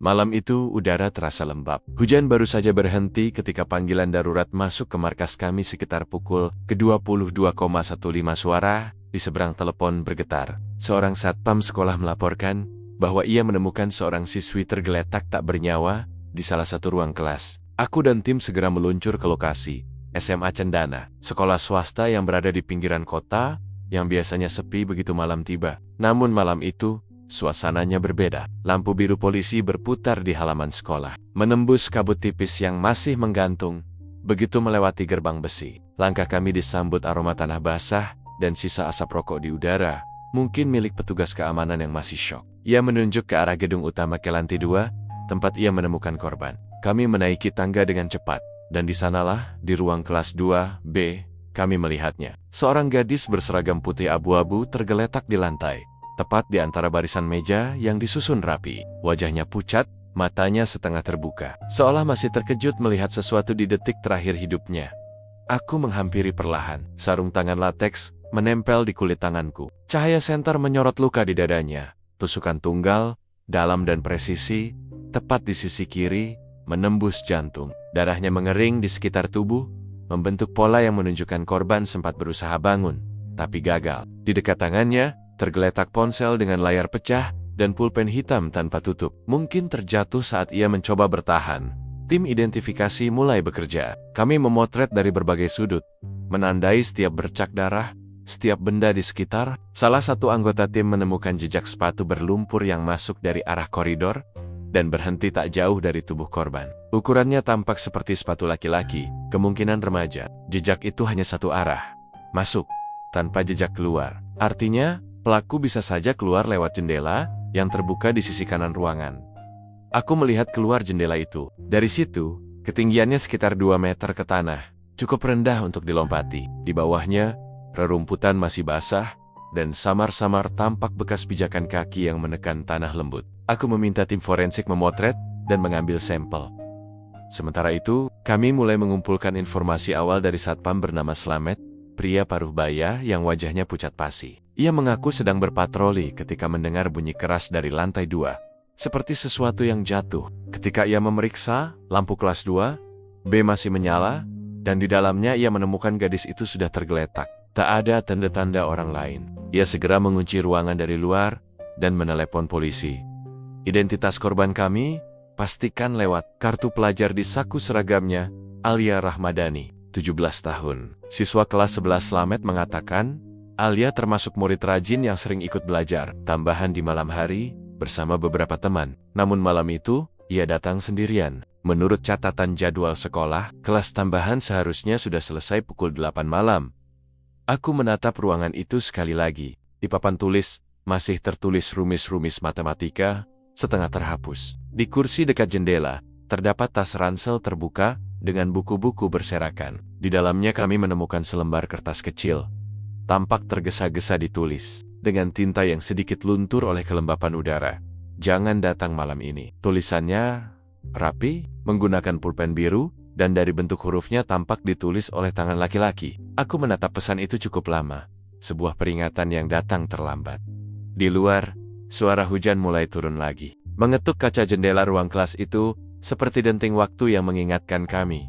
Malam itu udara terasa lembab. Hujan baru saja berhenti ketika panggilan darurat masuk ke markas kami sekitar pukul ke-22,15. Suara di seberang telepon bergetar. Seorang satpam sekolah melaporkan bahwa ia menemukan seorang siswi tergeletak tak bernyawa di salah satu ruang kelas. Aku dan tim segera meluncur ke lokasi. SMA Cendana, sekolah swasta yang berada di pinggiran kota yang biasanya sepi begitu malam tiba. Namun malam itu suasananya berbeda. Lampu biru polisi berputar di halaman sekolah, menembus kabut tipis yang masih menggantung. Begitu melewati gerbang besi, langkah kami disambut aroma tanah basah dan sisa asap rokok di udara, mungkin milik petugas keamanan yang masih syok. Ia menunjuk ke arah gedung utama ke lantai 2, tempat ia menemukan korban. Kami menaiki tangga dengan cepat, dan di sanalah, di ruang kelas 2B, kami melihatnya. Seorang gadis berseragam putih abu-abu tergeletak di lantai, tepat di antara barisan meja yang disusun rapi. Wajahnya pucat, matanya setengah terbuka, seolah masih terkejut melihat sesuatu di detik terakhir hidupnya. Aku menghampiri perlahan, sarung tangan lateks menempel di kulit tanganku. Cahaya senter menyorot luka di dadanya. Tusukan tunggal, dalam dan presisi, tepat di sisi kiri, menembus jantung. Darahnya mengering di sekitar tubuh, membentuk pola yang menunjukkan korban sempat berusaha bangun, tapi gagal. Di dekat tangannya, tergeletak ponsel dengan layar pecah dan pulpen hitam tanpa tutup. Mungkin terjatuh saat ia mencoba bertahan. Tim identifikasi mulai bekerja. Kami memotret dari berbagai sudut, menandai setiap bercak darah, setiap benda di sekitar. Salah satu anggota tim menemukan jejak sepatu berlumpur yang masuk dari arah koridor dan berhenti tak jauh dari tubuh korban. Ukurannya tampak seperti sepatu laki-laki, kemungkinan remaja. Jejak itu hanya satu arah, masuk, tanpa jejak keluar. Artinya, pelaku bisa saja keluar lewat jendela yang terbuka di sisi kanan ruangan. Aku melihat keluar jendela itu. Dari situ, ketinggiannya sekitar 2 meter ke tanah, cukup rendah untuk dilompati. Di bawahnya, rerumputan masih basah, dan samar-samar tampak bekas pijakan kaki yang menekan tanah lembut. Aku meminta tim forensik memotret dan mengambil sampel. Sementara itu, kami mulai mengumpulkan informasi awal dari satpam bernama Slamet, pria paruh baya yang wajahnya pucat pasi. Ia mengaku sedang berpatroli ketika mendengar bunyi keras dari lantai 2, seperti sesuatu yang jatuh. Ketika ia memeriksa, lampu kelas 2B masih menyala, dan di dalamnya ia menemukan gadis itu sudah tergeletak. Tak ada tanda-tanda orang lain. Ia segera mengunci ruangan dari luar dan menelepon polisi. Identitas korban kami pastikan lewat kartu pelajar di saku seragamnya, Alia Rahmadani, 17 tahun. Siswa kelas 11 Slamet mengatakan, Alia termasuk murid rajin yang sering ikut belajar, tambahan di malam hari, bersama beberapa teman. Namun malam itu, ia datang sendirian. Menurut catatan jadwal sekolah, kelas tambahan seharusnya sudah selesai pukul 8 malam. Aku menatap ruangan itu sekali lagi. Di papan tulis, masih tertulis rumis-rumis matematika, setengah terhapus. Di kursi dekat jendela, terdapat tas ransel terbuka, dengan buku-buku berserakan. Di dalamnya kami menemukan selembar kertas kecil. Tampak tergesa-gesa ditulis, dengan tinta yang sedikit luntur oleh kelembapan udara. Jangan datang malam ini. Tulisannya rapi, menggunakan pulpen biru, dan dari bentuk hurufnya tampak ditulis oleh tangan laki-laki. Aku menatap pesan itu cukup lama. Sebuah peringatan yang datang terlambat. Di luar, suara hujan mulai turun lagi. Mengetuk kaca jendela ruang kelas itu, seperti denting waktu yang mengingatkan kami.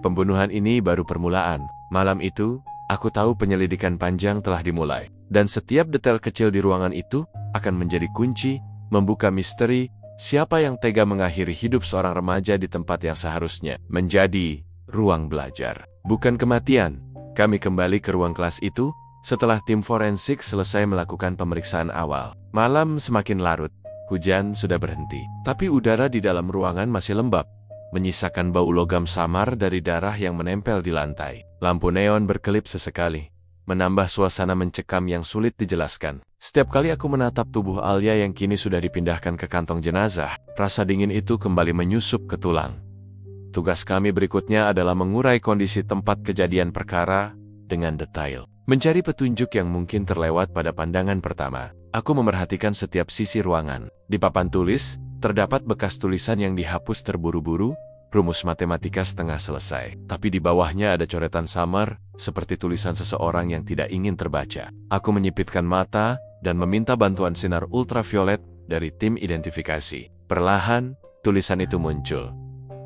Pembunuhan ini baru permulaan. Malam itu, aku tahu penyelidikan panjang telah dimulai, dan setiap detail kecil di ruangan itu akan menjadi kunci, membuka misteri, siapa yang tega mengakhiri hidup seorang remaja di tempat yang seharusnya menjadi ruang belajar, bukan kematian. Kami kembali ke ruang kelas itu, setelah tim forensik selesai melakukan pemeriksaan awal. Malam semakin larut, hujan sudah berhenti, tapi udara di dalam ruangan masih lembab, menyisakan bau logam samar dari darah yang menempel di lantai. Lampu neon berkelip sesekali, menambah suasana mencekam yang sulit dijelaskan. Setiap kali aku menatap tubuh Alia yang kini sudah dipindahkan ke kantong jenazah, rasa dingin itu kembali menyusup ke tulang. Tugas kami berikutnya adalah mengurai kondisi tempat kejadian perkara dengan detail. Mencari petunjuk yang mungkin terlewat pada pandangan pertama. Aku memerhatikan setiap sisi ruangan. Di papan tulis, terdapat bekas tulisan yang dihapus terburu-buru, rumus matematika setengah selesai. Tapi di bawahnya ada coretan samar, seperti tulisan seseorang yang tidak ingin terbaca. Aku menyipitkan mata dan meminta bantuan sinar ultraviolet dari tim identifikasi. Perlahan, tulisan itu muncul.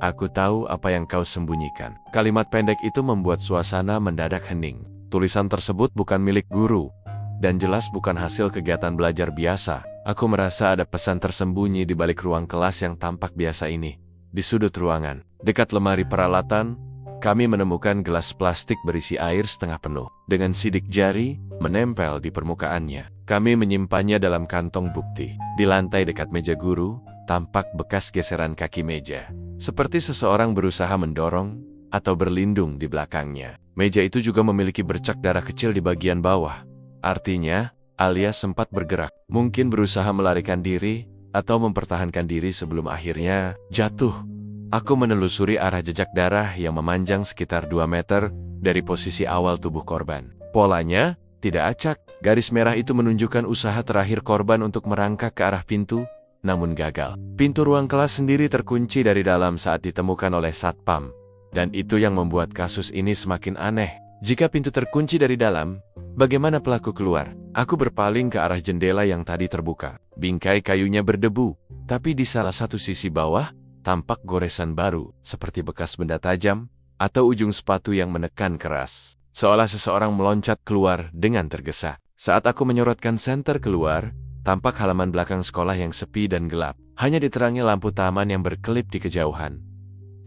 Aku tahu apa yang kau sembunyikan. Kalimat pendek itu membuat suasana mendadak hening. Tulisan tersebut bukan milik guru, dan jelas bukan hasil kegiatan belajar biasa. Aku merasa ada pesan tersembunyi di balik ruang kelas yang tampak biasa ini. Di sudut ruangan, dekat lemari peralatan, kami menemukan gelas plastik berisi air setengah penuh. Dengan sidik jari, menempel di permukaannya. Kami menyimpannya dalam kantong bukti. Di lantai dekat meja guru, tampak bekas geseran kaki meja. Seperti seseorang berusaha mendorong atau berlindung di belakangnya. Meja itu juga memiliki bercak darah kecil di bagian bawah. Artinya, Alia sempat bergerak. Mungkin berusaha melarikan diri atau mempertahankan diri sebelum akhirnya jatuh. Aku menelusuri arah jejak darah yang memanjang sekitar 2 meter dari posisi awal tubuh korban. Polanya tidak acak. Garis merah itu menunjukkan usaha terakhir korban untuk merangkak ke arah pintu, namun gagal. Pintu ruang kelas sendiri terkunci dari dalam saat ditemukan oleh satpam, dan itu yang membuat kasus ini semakin aneh. Jika pintu terkunci dari dalam, bagaimana pelaku keluar? Aku berpaling ke arah jendela yang tadi terbuka. Bingkai kayunya berdebu, tapi di salah satu sisi bawah, tampak goresan baru, seperti bekas benda tajam, atau ujung sepatu yang menekan keras. Seolah seseorang meloncat keluar dengan tergesa. Saat aku menyorotkan senter keluar, tampak halaman belakang sekolah yang sepi dan gelap. Hanya diterangi lampu taman yang berkelip di kejauhan.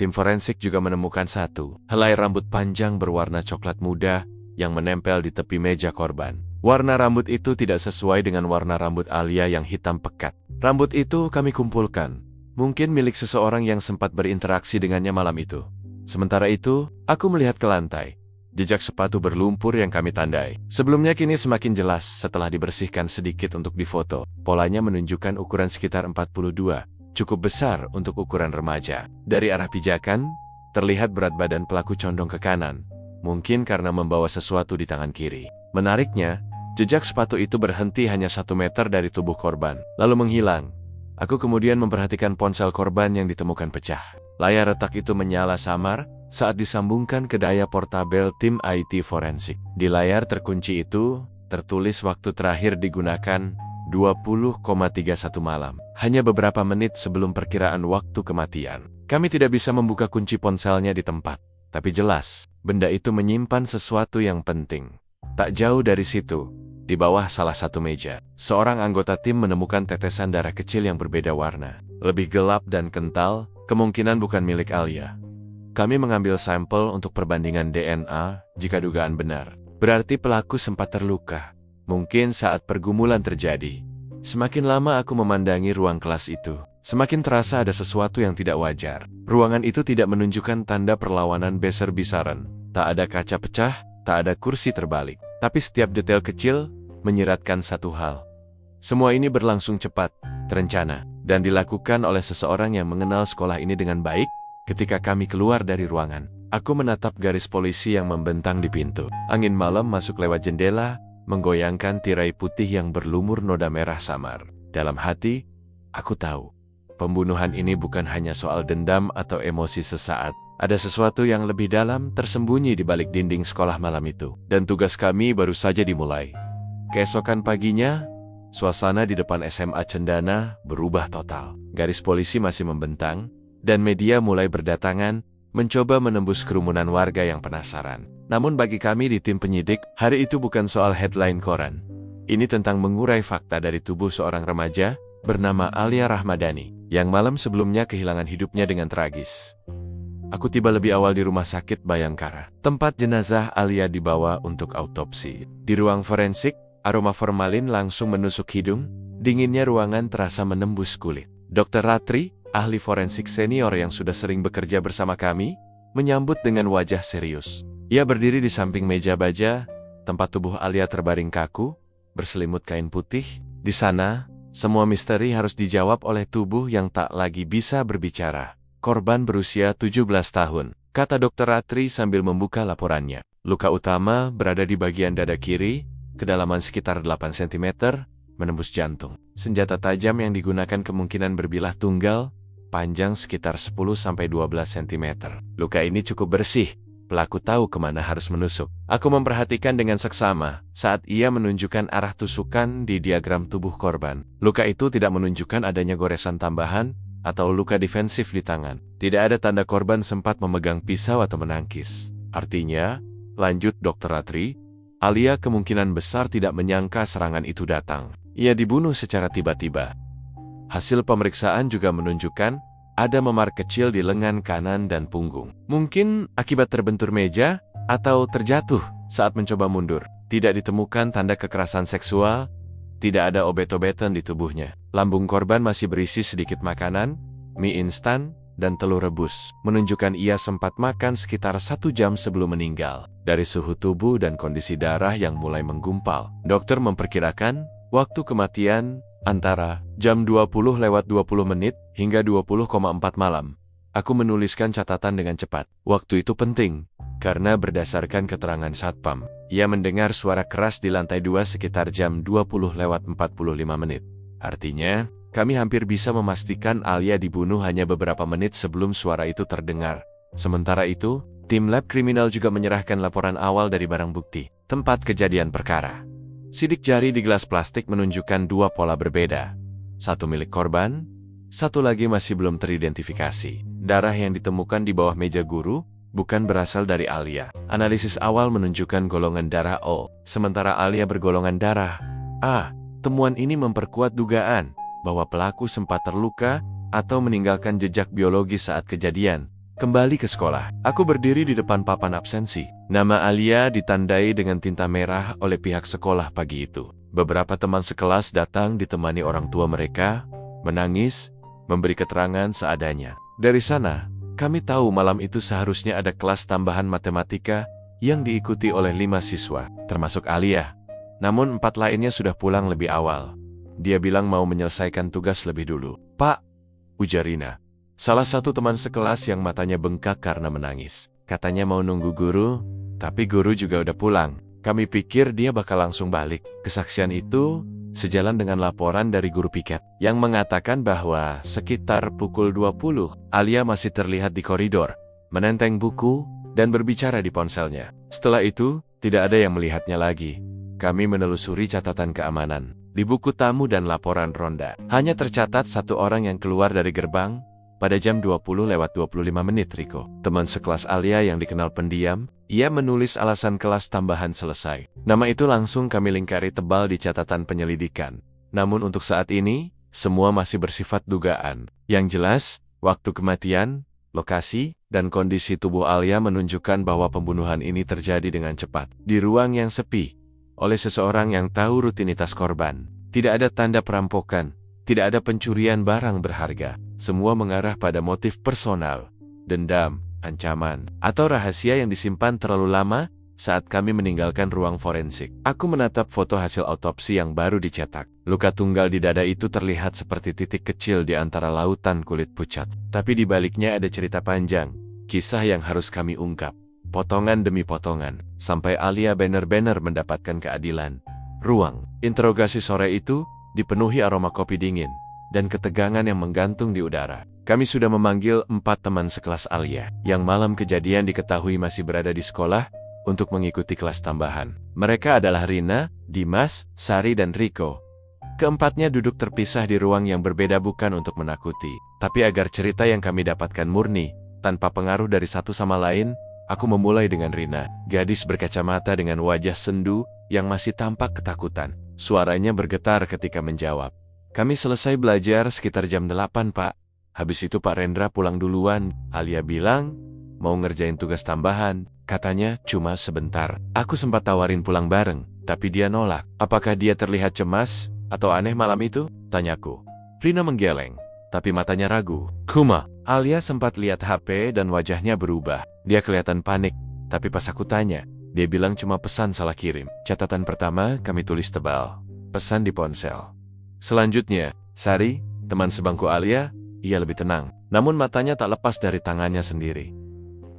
Tim forensik juga menemukan satu helai rambut panjang berwarna coklat muda yang menempel di tepi meja korban. Warna rambut itu tidak sesuai dengan warna rambut Alia yang hitam pekat. Rambut itu kami kumpulkan, mungkin milik seseorang yang sempat berinteraksi dengannya malam itu. Sementara itu, aku melihat ke lantai. Jejak sepatu berlumpur yang kami tandai. Sebelumnya kini semakin jelas setelah dibersihkan sedikit untuk difoto. Polanya menunjukkan ukuran sekitar 42. Cukup besar untuk ukuran remaja. Dari arah pijakan, terlihat berat badan pelaku condong ke kanan. Mungkin karena membawa sesuatu di tangan kiri. Menariknya, jejak sepatu itu berhenti hanya 1 meter dari tubuh korban, lalu menghilang. Aku kemudian memperhatikan ponsel korban yang ditemukan pecah. Layar retak itu menyala samar saat disambungkan ke daya portabel tim IT forensik. Di layar terkunci itu, tertulis waktu terakhir digunakan 20,31 malam. Hanya beberapa menit sebelum perkiraan waktu kematian. Kami tidak bisa membuka kunci ponselnya di tempat. Tapi jelas, benda itu menyimpan sesuatu yang penting. Tak jauh dari situ, di bawah salah satu meja, seorang anggota tim menemukan tetesan darah kecil yang berbeda warna. Lebih gelap dan kental, kemungkinan bukan milik Alia. Kami mengambil sampel untuk perbandingan DNA jika dugaan benar. Berarti pelaku sempat terluka. Mungkin saat pergumulan terjadi. Semakin lama aku memandangi ruang kelas itu, semakin terasa ada sesuatu yang tidak wajar. Ruangan itu tidak menunjukkan tanda perlawanan besar-besaran. Tak ada kaca pecah, tak ada kursi terbalik. Tapi setiap detail kecil menyiratkan satu hal. Semua ini berlangsung cepat, terencana, dan dilakukan oleh seseorang yang mengenal sekolah ini dengan baik. Ketika kami keluar dari ruangan, aku menatap garis polisi yang membentang di pintu. Angin malam masuk lewat jendela, menggoyangkan tirai putih yang berlumur noda merah samar. Dalam hati, aku tahu, pembunuhan ini bukan hanya soal dendam atau emosi sesaat. Ada sesuatu yang lebih dalam tersembunyi di balik dinding sekolah malam itu. Dan tugas kami baru saja dimulai. Keesokan paginya, suasana di depan SMA Cendana berubah total. Garis polisi masih membentang, dan media mulai berdatangan, mencoba menembus kerumunan warga yang penasaran. Namun bagi kami di tim penyidik, hari itu bukan soal headline koran. Ini tentang mengurai fakta dari tubuh seorang remaja bernama Alia Rahmadani, yang malam sebelumnya kehilangan hidupnya dengan tragis. Aku tiba lebih awal di rumah sakit Bayangkara, tempat jenazah Alia dibawa untuk autopsi. Di ruang forensik, aroma formalin langsung menusuk hidung, dinginnya ruangan terasa menembus kulit. Dr. Ratri, ahli forensik senior yang sudah sering bekerja bersama kami, menyambut dengan wajah serius. Ia berdiri di samping meja baja, tempat tubuh Alia terbaring kaku, berselimut kain putih. Di sana, semua misteri harus dijawab oleh tubuh yang tak lagi bisa berbicara. Korban berusia 17 tahun, kata Dr. Ratri sambil membuka laporannya. Luka utama berada di bagian dada kiri, kedalaman sekitar 8 cm, menembus jantung. Senjata tajam yang digunakan kemungkinan berbilah tunggal, panjang sekitar 10-12 cm. Luka ini cukup bersih, pelaku tahu kemana harus menusuk. Aku memperhatikan dengan seksama saat ia menunjukkan arah tusukan di diagram tubuh korban. Luka itu tidak menunjukkan adanya goresan tambahan atau luka defensif di tangan. Tidak ada tanda korban sempat memegang pisau atau menangkis. Artinya, lanjut Dr. Ratri, Alia kemungkinan besar tidak menyangka serangan itu datang. Ia dibunuh secara tiba-tiba. Hasil pemeriksaan juga menunjukkan ada memar kecil di lengan kanan dan punggung. Mungkin akibat terbentur meja atau terjatuh saat mencoba mundur. Tidak ditemukan tanda kekerasan seksual, tidak ada obet-obetan di tubuhnya. Lambung korban masih berisi sedikit makanan, mie instan, dan telur rebus. Menunjukkan ia sempat makan sekitar 1 jam sebelum meninggal. Dari suhu tubuh dan kondisi darah yang mulai menggumpal, dokter memperkirakan waktu kematian antara jam 20:20 hingga 20:4 malam. Aku menuliskan catatan dengan cepat. Waktu itu penting, karena berdasarkan keterangan Satpam, ia mendengar suara keras di lantai 2 sekitar jam 20:45. Artinya, kami hampir bisa memastikan Alia dibunuh hanya beberapa menit sebelum suara itu terdengar. Sementara itu, tim lab kriminal juga menyerahkan laporan awal dari barang bukti, tempat kejadian perkara. Sidik jari di gelas plastik menunjukkan 2 pola berbeda. Satu milik korban, satu lagi masih belum teridentifikasi. Darah yang ditemukan di bawah meja guru bukan berasal dari Alia. Analisis awal menunjukkan golongan darah O, sementara Alia bergolongan darah A. Temuan ini memperkuat dugaan bahwa pelaku sempat terluka atau meninggalkan jejak biologis saat kejadian. Kembali ke sekolah. Aku berdiri di depan papan absensi. Nama Alia ditandai dengan tinta merah oleh pihak sekolah pagi itu. Beberapa teman sekelas datang ditemani orang tua mereka, menangis, memberi keterangan seadanya. Dari sana, kami tahu malam itu seharusnya ada kelas tambahan matematika yang diikuti oleh 5 siswa, termasuk Alia. Namun 4 lainnya sudah pulang lebih awal. Dia bilang mau menyelesaikan tugas lebih dulu. "Pak," ujar Rina, salah satu teman sekelas yang matanya bengkak karena menangis. Katanya mau nunggu guru, tapi guru juga udah pulang. Kami pikir dia bakal langsung balik. Kesaksian itu sejalan dengan laporan dari guru piket yang mengatakan bahwa sekitar pukul 20, Alia masih terlihat di koridor, menenteng buku, dan berbicara di ponselnya. Setelah itu, tidak ada yang melihatnya lagi. Kami menelusuri catatan keamanan di buku tamu dan laporan ronda. Hanya tercatat 1 orang yang keluar dari gerbang pada jam 20:25, Riko. Teman sekelas Alia yang dikenal pendiam, ia menulis alasan kelas tambahan selesai. Nama itu langsung kami lingkari tebal di catatan penyelidikan. Namun untuk saat ini, semua masih bersifat dugaan. Yang jelas, waktu kematian, lokasi, dan kondisi tubuh Alia menunjukkan bahwa pembunuhan ini terjadi dengan cepat. Di ruang yang sepi, oleh seseorang yang tahu rutinitas korban. Tidak ada tanda perampokan, tidak ada pencurian barang berharga. Semua mengarah pada motif personal, dendam, ancaman, atau rahasia yang disimpan terlalu lama saat kami meninggalkan ruang forensik. Aku menatap foto hasil autopsi yang baru dicetak. Luka tunggal di dada itu terlihat seperti titik kecil di antara lautan kulit pucat. Tapi di baliknya ada cerita panjang, kisah yang harus kami ungkap. Potongan demi potongan, sampai Alia benar-benar mendapatkan keadilan. Ruang interogasi sore itu dipenuhi aroma kopi dingin dan ketegangan yang menggantung di udara. Kami sudah memanggil 4 teman sekelas Alia, yang malam kejadian diketahui masih berada di sekolah untuk mengikuti kelas tambahan. Mereka adalah Rina, Dimas, Sari, dan Riko. Keempatnya duduk terpisah di ruang yang berbeda bukan untuk menakuti, tapi agar cerita yang kami dapatkan murni, tanpa pengaruh dari satu sama lain. Aku memulai dengan Rina, gadis berkacamata dengan wajah sendu yang masih tampak ketakutan. Suaranya bergetar ketika menjawab. "Kami selesai belajar sekitar jam 8, Pak. Habis itu Pak Rendra pulang duluan. Alia bilang mau ngerjain tugas tambahan. Katanya cuma sebentar. Aku sempat tawarin pulang bareng, tapi dia nolak. Apakah dia terlihat cemas atau aneh malam itu?" tanyaku. Rina menggeleng, tapi matanya ragu. "Kuma." Alia sempat lihat HP dan wajahnya berubah. Dia kelihatan panik, tapi pas aku tanya, dia bilang cuma pesan salah kirim. Catatan pertama kami tulis tebal, pesan di ponsel. Selanjutnya, Sari, teman sebangku Alia, ia lebih tenang. Namun matanya tak lepas dari tangannya sendiri.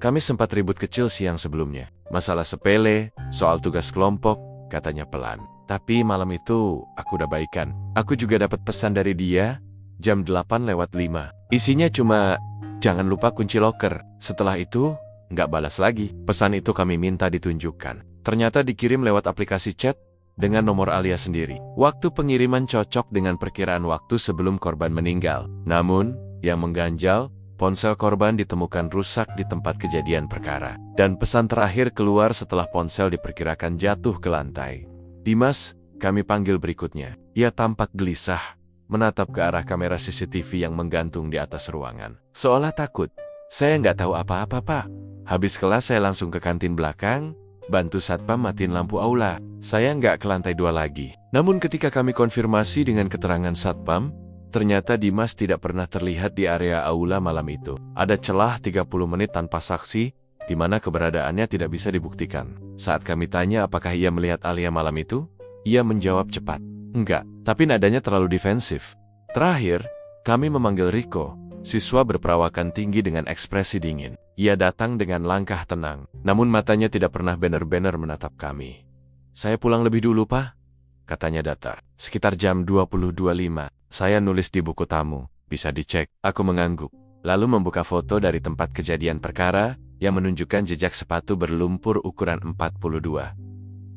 "Kami sempat ribut kecil siang sebelumnya. Masalah sepele, soal tugas kelompok," katanya pelan. "Tapi malam itu aku udah baikan. Aku juga dapat pesan dari dia, jam 8:05. Isinya cuma, jangan lupa kunci loker. Setelah itu, Nggak balas lagi. Pesan itu kami minta ditunjukkan. Ternyata dikirim lewat aplikasi chat dengan nomor Alia sendiri. Waktu pengiriman cocok dengan perkiraan waktu sebelum korban meninggal. Namun, yang mengganjal, ponsel korban ditemukan rusak di tempat kejadian perkara. Dan pesan terakhir keluar setelah ponsel diperkirakan jatuh ke lantai. Dimas, kami panggil berikutnya. Ia tampak gelisah, menatap ke arah kamera CCTV yang menggantung di atas ruangan. Seolah takut. Saya nggak tahu apa-apa, Pak. Habis kelas saya langsung ke kantin belakang, bantu satpam matiin lampu aula. Saya nggak ke lantai 2 lagi. Namun ketika kami konfirmasi dengan keterangan satpam, ternyata Dimas tidak pernah terlihat di area aula malam itu. Ada celah 30 menit tanpa saksi, di mana keberadaannya tidak bisa dibuktikan. Saat kami tanya apakah ia melihat Alia malam itu, ia menjawab cepat, "Enggak," tapi nadanya terlalu defensif. Terakhir, kami memanggil Riko, siswa berperawakan tinggi dengan ekspresi dingin. Ia datang dengan langkah tenang, namun matanya tidak pernah benar-benar menatap kami. "Saya pulang lebih dulu, Pak," katanya datar. "Sekitar jam 20.25, saya nulis di buku tamu, bisa dicek." Aku mengangguk, lalu membuka foto dari tempat kejadian perkara yang menunjukkan jejak sepatu berlumpur ukuran 42.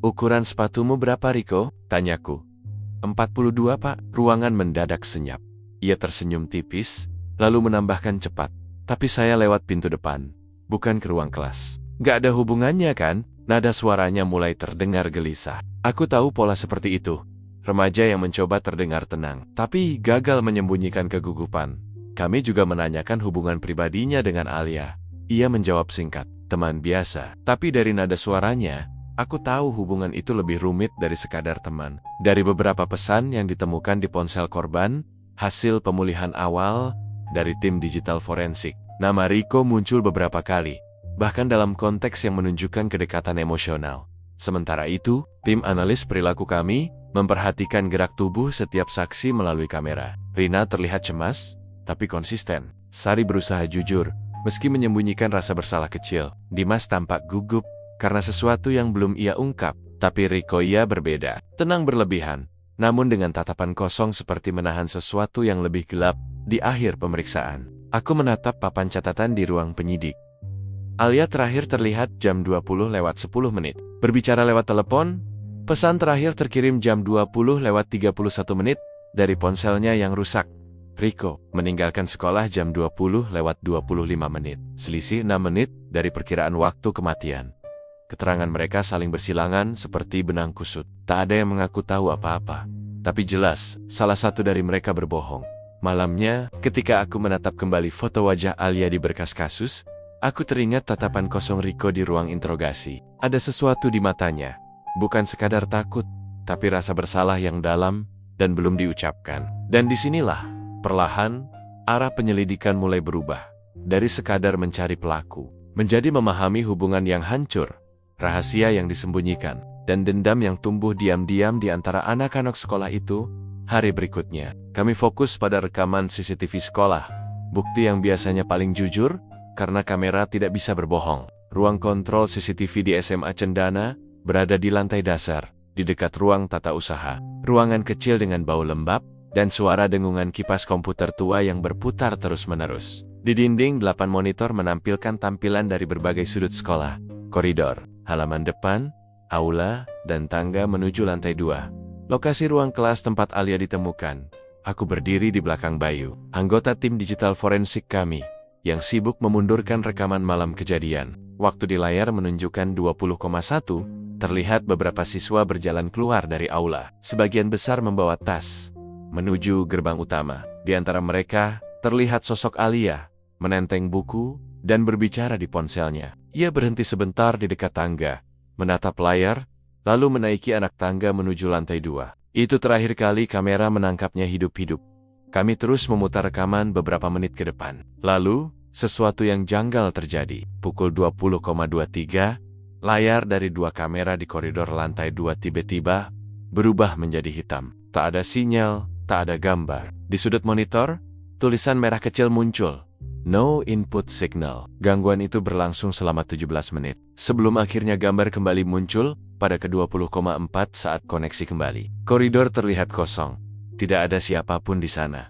"Ukuran sepatumu berapa, Riko?" tanyaku. 42, Pak." Ruangan mendadak senyap. Ia tersenyum tipis, lalu menambahkan cepat, "Tapi saya lewat pintu depan, bukan ke ruang kelas." "Gak ada hubungannya kan?" Nada suaranya mulai terdengar gelisah. Aku tahu pola seperti itu. Remaja yang mencoba terdengar tenang, tapi gagal menyembunyikan kegugupan. Kami juga menanyakan hubungan pribadinya dengan Alia. Ia menjawab singkat, "Teman biasa." Tapi dari nada suaranya, aku tahu hubungan itu lebih rumit dari sekadar teman. Dari beberapa pesan yang ditemukan di ponsel korban, hasil pemulihan awal dari tim digital forensik, nama Riko muncul beberapa kali, bahkan dalam konteks yang menunjukkan kedekatan emosional. Sementara itu, tim analis perilaku kami memperhatikan gerak tubuh setiap saksi melalui kamera. Rina terlihat cemas, tapi konsisten. Sari berusaha jujur, meski menyembunyikan rasa bersalah kecil. Dimas tampak gugup karena sesuatu yang belum ia ungkap, tapi Riko ia berbeda. Tenang berlebihan, namun dengan tatapan kosong seperti menahan sesuatu yang lebih gelap. Di akhir pemeriksaan, aku menatap papan catatan di ruang penyidik. Alia terakhir terlihat jam 20:10 menit. Berbicara lewat telepon, pesan terakhir terkirim jam 20:31 menit dari ponselnya yang rusak. Riko meninggalkan sekolah jam 20:25 menit. Selisih 6 menit dari perkiraan waktu kematian. Keterangan mereka saling bersilangan seperti benang kusut. Tak ada yang mengaku tahu apa-apa. Tapi jelas, salah satu dari mereka berbohong. Malamnya, ketika aku menatap kembali foto wajah Alia di berkas kasus, aku teringat tatapan kosong Riko di ruang interogasi. Ada sesuatu di matanya. Bukan sekadar takut, tapi rasa bersalah yang dalam dan belum diucapkan. Dan disinilah, perlahan, arah penyelidikan mulai berubah. Dari sekadar mencari pelaku, menjadi memahami hubungan yang hancur, rahasia yang disembunyikan, dan dendam yang tumbuh diam-diam di antara anak-anak sekolah itu. Hari berikutnya, kami fokus pada rekaman CCTV sekolah, bukti yang biasanya paling jujur karena kamera tidak bisa berbohong. Ruang kontrol CCTV di SMA Cendana berada di lantai dasar, di dekat ruang tata usaha. Ruangan kecil dengan bau lembab dan suara dengungan kipas komputer tua yang berputar terus-menerus. Di dinding 8 monitor menampilkan tampilan dari berbagai sudut sekolah, koridor, halaman depan, aula, dan tangga menuju lantai 2. Lokasi ruang kelas tempat Alia ditemukan. Aku berdiri di belakang Bayu, anggota tim digital forensik kami, yang sibuk memundurkan rekaman malam kejadian. Waktu di layar menunjukkan 20,1, terlihat beberapa siswa berjalan keluar dari aula. Sebagian besar membawa tas, menuju gerbang utama. Di antara mereka, terlihat sosok Alia, menenteng buku, dan berbicara di ponselnya. Ia berhenti sebentar di dekat tangga, menatap layar, lalu menaiki anak tangga menuju lantai 2. Itu terakhir kali kamera menangkapnya hidup-hidup. Kami terus memutar rekaman beberapa menit ke depan. Lalu, sesuatu yang janggal terjadi. Pukul 20,23, layar dari 2 kamera di koridor lantai 2 tiba-tiba berubah menjadi hitam. Tak ada sinyal, tak ada gambar. Di sudut monitor, tulisan merah kecil muncul. No input signal. Gangguan itu berlangsung selama 17 menit. Sebelum akhirnya gambar kembali muncul pada ke-20,4 saat koneksi kembali. Koridor terlihat kosong. Tidak ada siapapun di sana.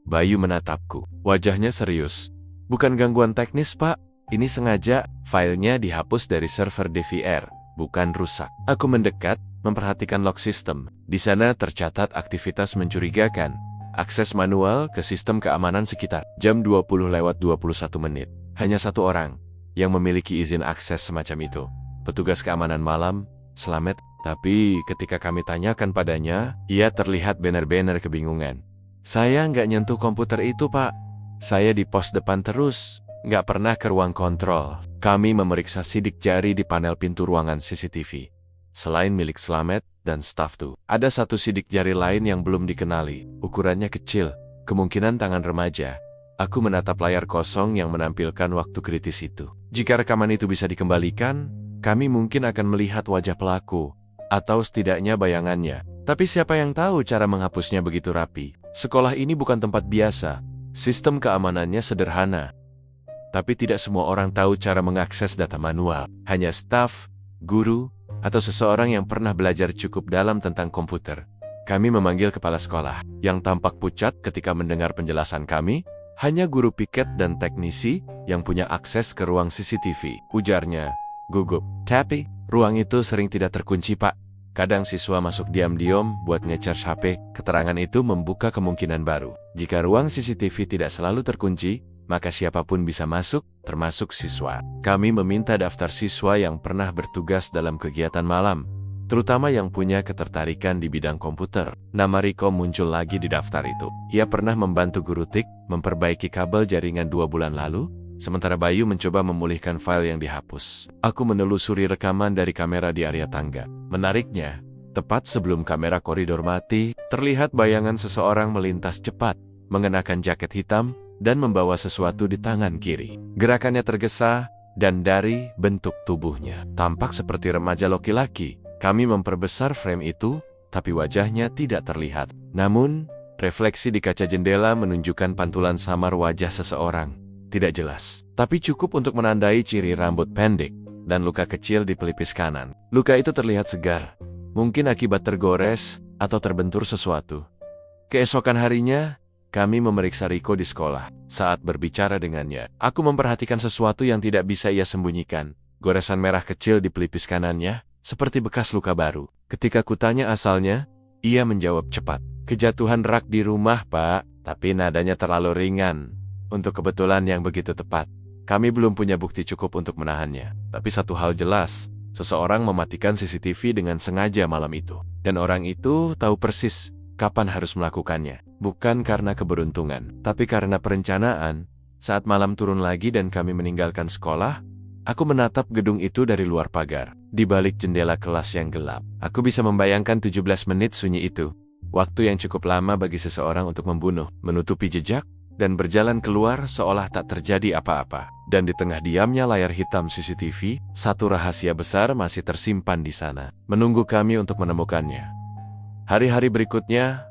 Bayu menatapku. Wajahnya serius. Bukan gangguan teknis, Pak. Ini sengaja, filenya dihapus dari server DVR, bukan rusak. Aku mendekat, memperhatikan log sistem. Di sana tercatat aktivitas mencurigakan. Akses manual ke sistem keamanan sekitar jam 20:21. Hanya satu orang yang memiliki izin akses semacam itu. Petugas keamanan malam, Slamet. Tapi ketika kami tanyakan padanya, ia terlihat benar-benar kebingungan. Saya nggak nyentuh komputer itu, Pak. Saya di pos depan terus, nggak pernah ke ruang kontrol. Kami memeriksa sidik jari di panel pintu ruangan CCTV. Selain milik Slamet dan staf tuh, ada satu sidik jari lain yang belum dikenali. Ukurannya kecil, kemungkinan tangan remaja. Aku menatap layar kosong yang menampilkan waktu kritis itu. Jika rekaman itu bisa dikembalikan, kami mungkin akan melihat wajah pelaku, atau setidaknya bayangannya. Tapi siapa yang tahu cara menghapusnya begitu rapi? Sekolah ini bukan tempat biasa. Sistem keamanannya sederhana. Tapi tidak semua orang tahu cara mengakses data manual. Hanya staf, guru, atau seseorang yang pernah belajar cukup dalam tentang komputer. Kami memanggil kepala sekolah, yang tampak pucat ketika mendengar penjelasan kami. Hanya guru piket dan teknisi yang punya akses ke ruang CCTV. Ujarnya gugup. Tapi, ruang itu sering tidak terkunci, Pak. Kadang siswa masuk diam-diam buat nge-charge HP. Keterangan itu membuka kemungkinan baru. Jika ruang CCTV tidak selalu terkunci, maka siapapun bisa masuk, termasuk siswa. Kami meminta daftar siswa yang pernah bertugas dalam kegiatan malam, terutama yang punya ketertarikan di bidang komputer. Nama Riko muncul lagi di daftar itu. Ia pernah membantu guru TIK memperbaiki kabel jaringan 2 bulan lalu, sementara Bayu mencoba memulihkan file yang dihapus. Aku menelusuri rekaman dari kamera di area tangga. Menariknya, tepat sebelum kamera koridor mati, terlihat bayangan seseorang melintas cepat, mengenakan jaket hitam, dan membawa sesuatu di tangan kiri. Gerakannya tergesa, dan dari bentuk tubuhnya tampak seperti remaja laki-laki. Kami memperbesar frame itu, tapi wajahnya tidak terlihat. Namun, refleksi di kaca jendela menunjukkan pantulan samar wajah seseorang. Tidak jelas, tapi cukup untuk menandai ciri rambut pendek dan luka kecil di pelipis kanan. Luka itu terlihat segar, mungkin akibat tergores atau terbentur sesuatu. Keesokan harinya, kami memeriksa Riko di sekolah. Saat berbicara dengannya, aku memperhatikan sesuatu yang tidak bisa ia sembunyikan. Goresan merah kecil di pelipis kanannya, seperti bekas luka baru. Ketika kutanya asalnya, ia menjawab cepat. Kejatuhan rak di rumah, Pak, tapi nadanya terlalu ringan. Untuk kebetulan yang begitu tepat, kami belum punya bukti cukup untuk menahannya. Tapi satu hal jelas, seseorang mematikan CCTV dengan sengaja malam itu. Dan orang itu tahu persis kapan harus melakukannya. Bukan karena keberuntungan, tapi karena perencanaan. Saat malam turun lagi dan kami meninggalkan sekolah, aku menatap gedung itu dari luar pagar. Di balik jendela kelas yang gelap, aku bisa membayangkan 17 menit sunyi itu. Waktu yang cukup lama bagi seseorang untuk membunuh, menutupi jejak, dan berjalan keluar seolah tak terjadi apa-apa. Dan di tengah diamnya layar hitam CCTV, satu rahasia besar masih tersimpan di sana, menunggu kami untuk menemukannya. Hari-hari berikutnya,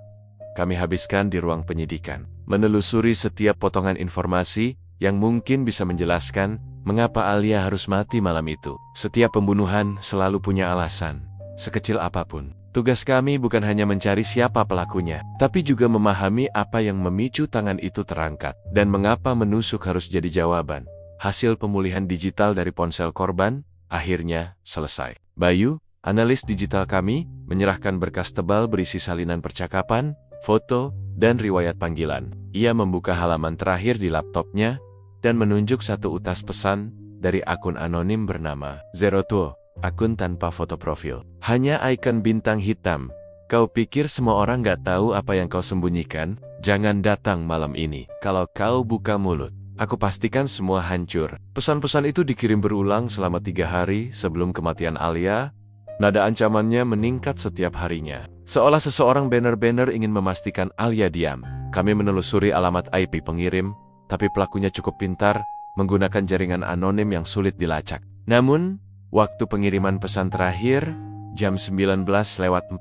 kami habiskan di ruang penyidikan, menelusuri setiap potongan informasi yang mungkin bisa menjelaskan mengapa Alia harus mati malam itu. Setiap pembunuhan selalu punya alasan, sekecil apapun. Tugas kami bukan hanya mencari siapa pelakunya, tapi juga memahami apa yang memicu tangan itu terangkat, dan mengapa menusuk harus jadi jawaban. Hasil pemulihan digital dari ponsel korban akhirnya selesai. Bayu, analis digital kami, menyerahkan berkas tebal berisi salinan percakapan, foto, dan riwayat panggilan. Ia membuka halaman terakhir di laptopnya, dan menunjuk satu utas pesan dari akun anonim bernama Zerotuo. Akun tanpa foto profil. Hanya ikon bintang hitam. Kau pikir semua orang gak tahu apa yang kau sembunyikan? Jangan datang malam ini. Kalau kau buka mulut, aku pastikan semua hancur. Pesan-pesan itu dikirim berulang selama 3 hari sebelum kematian Alia. Nada ancamannya meningkat setiap harinya. Seolah seseorang benar-benar ingin memastikan Alia diam. Kami menelusuri alamat IP pengirim, tapi pelakunya cukup pintar, menggunakan jaringan anonim yang sulit dilacak. Namun, waktu pengiriman pesan terakhir, jam 19:48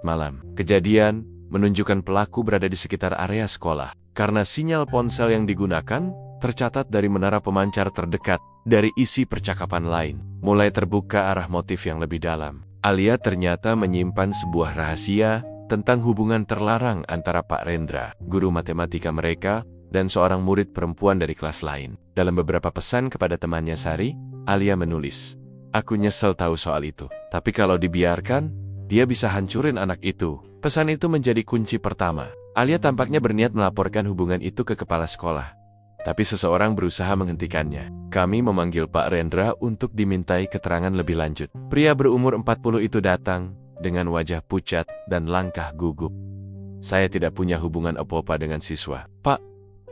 malam. Kejadian menunjukkan pelaku berada di sekitar area sekolah. Karena sinyal ponsel yang digunakan, tercatat dari menara pemancar terdekat, dari isi percakapan lain. Mulai terbuka arah motif yang lebih dalam. Alia ternyata menyimpan sebuah rahasia tentang hubungan terlarang antara Pak Rendra, guru matematika mereka, dan seorang murid perempuan dari kelas lain. Dalam beberapa pesan kepada temannya Sari, Alia menulis, "Aku nyesel tahu soal itu. Tapi kalau dibiarkan, dia bisa hancurin anak itu." Pesan itu menjadi kunci pertama. Alia tampaknya berniat melaporkan hubungan itu ke kepala sekolah. Tapi seseorang berusaha menghentikannya. Kami memanggil Pak Rendra untuk dimintai keterangan lebih lanjut. Pria berumur 40 itu datang dengan wajah pucat dan langkah gugup. "Saya tidak punya hubungan apa-apa dengan siswa, Pak,"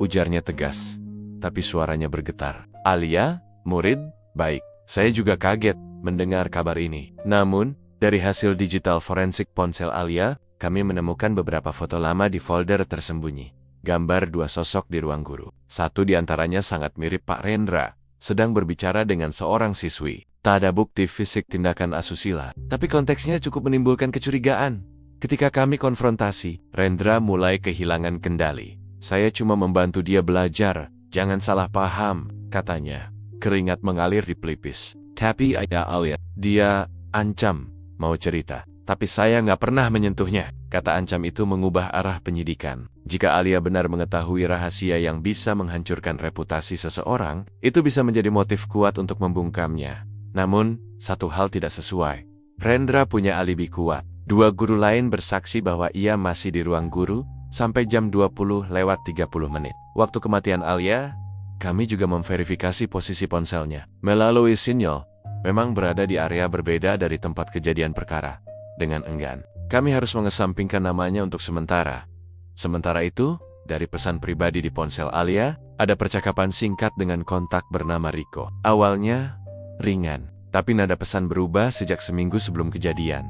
ujarnya tegas, tapi suaranya bergetar. "Alia, murid, baik." Saya juga kaget mendengar kabar ini. Namun, dari hasil digital forensik ponsel Alia, kami menemukan beberapa foto lama di folder tersembunyi. Gambar dua sosok di ruang guru. Satu di antaranya sangat mirip Pak Rendra, sedang berbicara dengan seorang siswi. Tak ada bukti fisik tindakan asusila, tapi konteksnya cukup menimbulkan kecurigaan. Ketika kami konfrontasi, Rendra mulai kehilangan kendali. "Saya cuma membantu dia belajar, jangan salah paham," katanya. Keringat mengalir di pelipis. "Tapi ada Alia, dia ancam mau cerita. Tapi saya nggak pernah menyentuhnya." Kata ancam itu mengubah arah penyidikan. Jika Alia benar mengetahui rahasia yang bisa menghancurkan reputasi seseorang, itu bisa menjadi motif kuat untuk membungkamnya. Namun, satu hal tidak sesuai. Rendra punya alibi kuat. Dua guru lain bersaksi bahwa ia masih di ruang guru sampai jam 20:30. Waktu kematian Alia, kami juga memverifikasi posisi ponselnya. Melalui sinyal, memang berada di area berbeda dari tempat kejadian perkara. Dengan enggan, kami harus mengesampingkan namanya untuk sementara. Sementara itu, dari pesan pribadi di ponsel Alia, ada percakapan singkat dengan kontak bernama Riko. Awalnya, ringan, tapi nada pesan berubah sejak seminggu sebelum kejadian.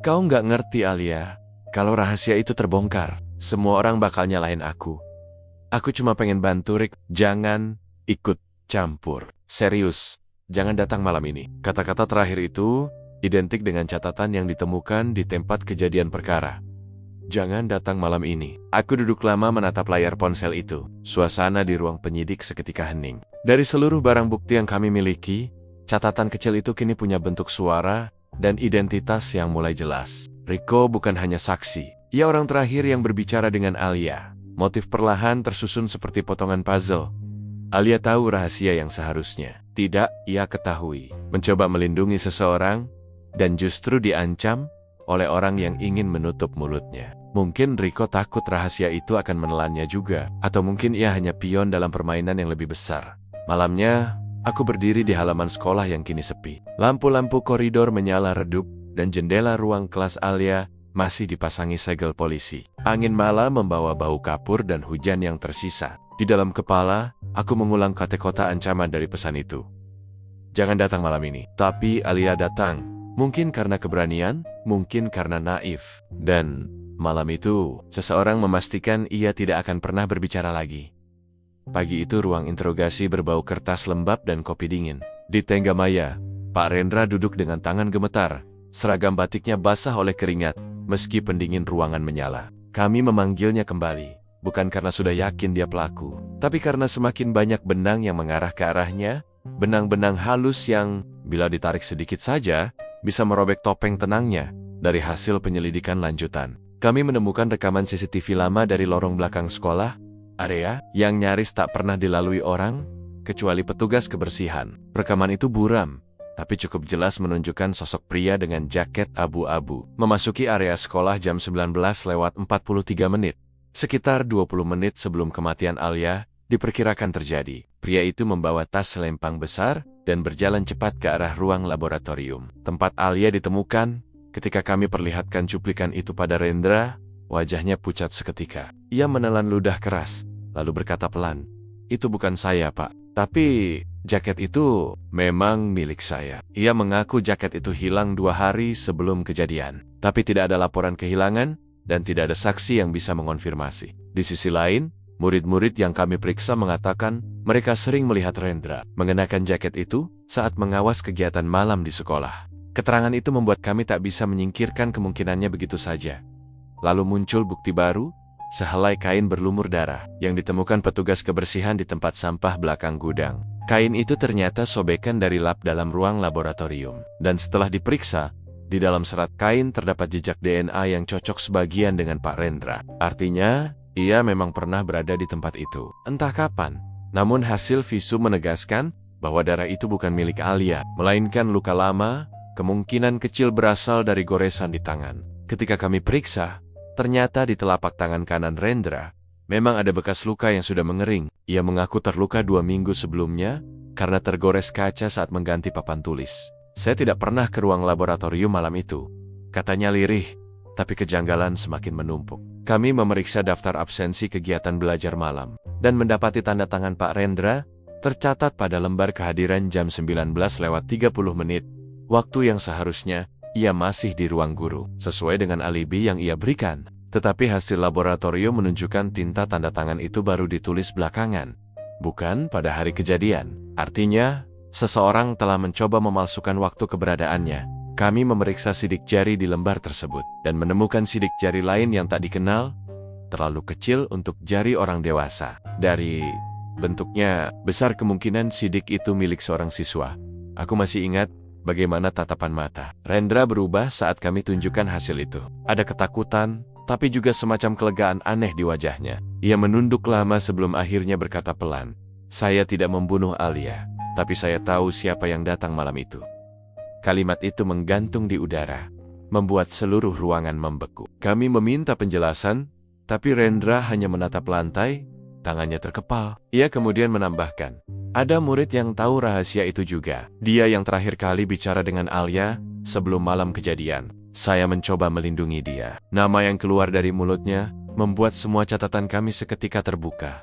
"Kau nggak ngerti Alia, kalau rahasia itu terbongkar, semua orang bakal nyalahin aku. Aku cuma pengen bantu Rick, jangan ikut campur. Serius, jangan datang malam ini." Kata-kata terakhir itu identik dengan catatan yang ditemukan di tempat kejadian perkara. "Jangan datang malam ini." Aku duduk lama menatap layar ponsel itu. Suasana di ruang penyidik seketika hening. Dari seluruh barang bukti yang kami miliki, catatan kecil itu kini punya bentuk suara dan identitas yang mulai jelas. Riko bukan hanya saksi, ia orang terakhir yang berbicara dengan Alia. Motif perlahan tersusun seperti potongan puzzle. Alia tahu rahasia yang seharusnya tidak ia ketahui. Mencoba melindungi seseorang, dan justru diancam oleh orang yang ingin menutup mulutnya. Mungkin Riko takut rahasia itu akan menelannya juga, atau mungkin ia hanya pion dalam permainan yang lebih besar. Malamnya, aku berdiri di halaman sekolah yang kini sepi. Lampu-lampu koridor menyala redup, dan jendela ruang kelas Alia masih dipasangi segel polisi. Angin malam membawa bau kapur dan hujan yang tersisa. Di dalam kepala, aku mengulang kata-kata ancaman dari pesan itu. "Jangan datang malam ini." Tapi Alia datang. Mungkin karena keberanian, mungkin karena naif. Dan malam itu, seseorang memastikan ia tidak akan pernah berbicara lagi. Pagi itu ruang interogasi berbau kertas lembab dan kopi dingin. Di tengga maya, Pak Rendra duduk dengan tangan gemetar. Seragam batiknya basah oleh keringat, meski pendingin ruangan menyala. Kami memanggilnya kembali, bukan karena sudah yakin dia pelaku, tapi karena semakin banyak benang yang mengarah ke arahnya, benang-benang halus yang, bila ditarik sedikit saja, bisa merobek topeng tenangnya. Dari hasil penyelidikan lanjutan, kami menemukan rekaman CCTV lama dari lorong belakang sekolah, area yang nyaris tak pernah dilalui orang, kecuali petugas kebersihan. Rekaman itu buram, tapi cukup jelas menunjukkan sosok pria dengan jaket abu-abu memasuki area sekolah jam 19:43. Sekitar 20 menit sebelum kematian Alia diperkirakan terjadi. Pria itu membawa tas selempang besar dan berjalan cepat ke arah ruang laboratorium. Tempat Alia ditemukan. Ketika kami perlihatkan cuplikan itu pada Rendra, wajahnya pucat seketika. Ia menelan ludah keras, lalu berkata pelan, "Itu bukan saya, Pak. Tapi jaket itu memang milik saya." Ia mengaku jaket itu hilang 2 hari sebelum kejadian. Tapi tidak ada laporan kehilangan dan tidak ada saksi yang bisa mengonfirmasi. Di sisi lain, murid-murid yang kami periksa mengatakan mereka sering melihat Rendra mengenakan jaket itu saat mengawas kegiatan malam di sekolah. Keterangan itu membuat kami tak bisa menyingkirkan kemungkinannya begitu saja. Lalu muncul bukti baru, sehelai kain berlumur darah yang ditemukan petugas kebersihan di tempat sampah belakang gudang. Kain itu ternyata sobekan dari lap dalam ruang laboratorium. Dan setelah diperiksa, di dalam serat kain terdapat jejak DNA yang cocok sebagian dengan Pak Rendra. Artinya, ia memang pernah berada di tempat itu. Entah kapan. Namun hasil visum menegaskan bahwa darah itu bukan milik Alia, melainkan luka lama, kemungkinan kecil berasal dari goresan di tangan. Ketika kami periksa, ternyata di telapak tangan kanan Rendra, memang ada bekas luka yang sudah mengering. Ia mengaku terluka 2 minggu sebelumnya karena tergores kaca saat mengganti papan tulis. Saya tidak pernah ke ruang laboratorium malam itu. Katanya lirih, tapi kejanggalan semakin menumpuk. Kami memeriksa daftar absensi kegiatan belajar malam dan mendapati tanda tangan Pak Rendra tercatat pada lembar kehadiran jam 19:30, waktu yang seharusnya ia masih di ruang guru, sesuai dengan alibi yang ia berikan. Tetapi hasil laboratorium menunjukkan tinta tanda tangan itu baru ditulis belakangan, bukan pada hari kejadian. Artinya, seseorang telah mencoba memalsukan waktu keberadaannya. Kami memeriksa sidik jari di lembar tersebut dan menemukan sidik jari lain yang tak dikenal, terlalu kecil untuk jari orang dewasa. Dari bentuknya, besar kemungkinan sidik itu milik seorang siswa. Aku masih ingat bagaimana tatapan mata Rendra berubah saat kami tunjukkan hasil itu. Ada ketakutan, tapi juga semacam kelegaan aneh di wajahnya. Ia menunduk lama sebelum akhirnya berkata pelan, "Saya tidak membunuh Alia, tapi saya tahu siapa yang datang malam itu." Kalimat itu menggantung di udara, membuat seluruh ruangan membeku. Kami meminta penjelasan, tapi Rendra hanya menatap lantai, tangannya terkepal. Ia kemudian menambahkan, "Ada murid yang tahu rahasia itu juga. Dia yang terakhir kali bicara dengan Alia sebelum malam kejadian. Saya mencoba melindungi dia." Nama yang keluar dari mulutnya membuat semua catatan kami seketika terbuka.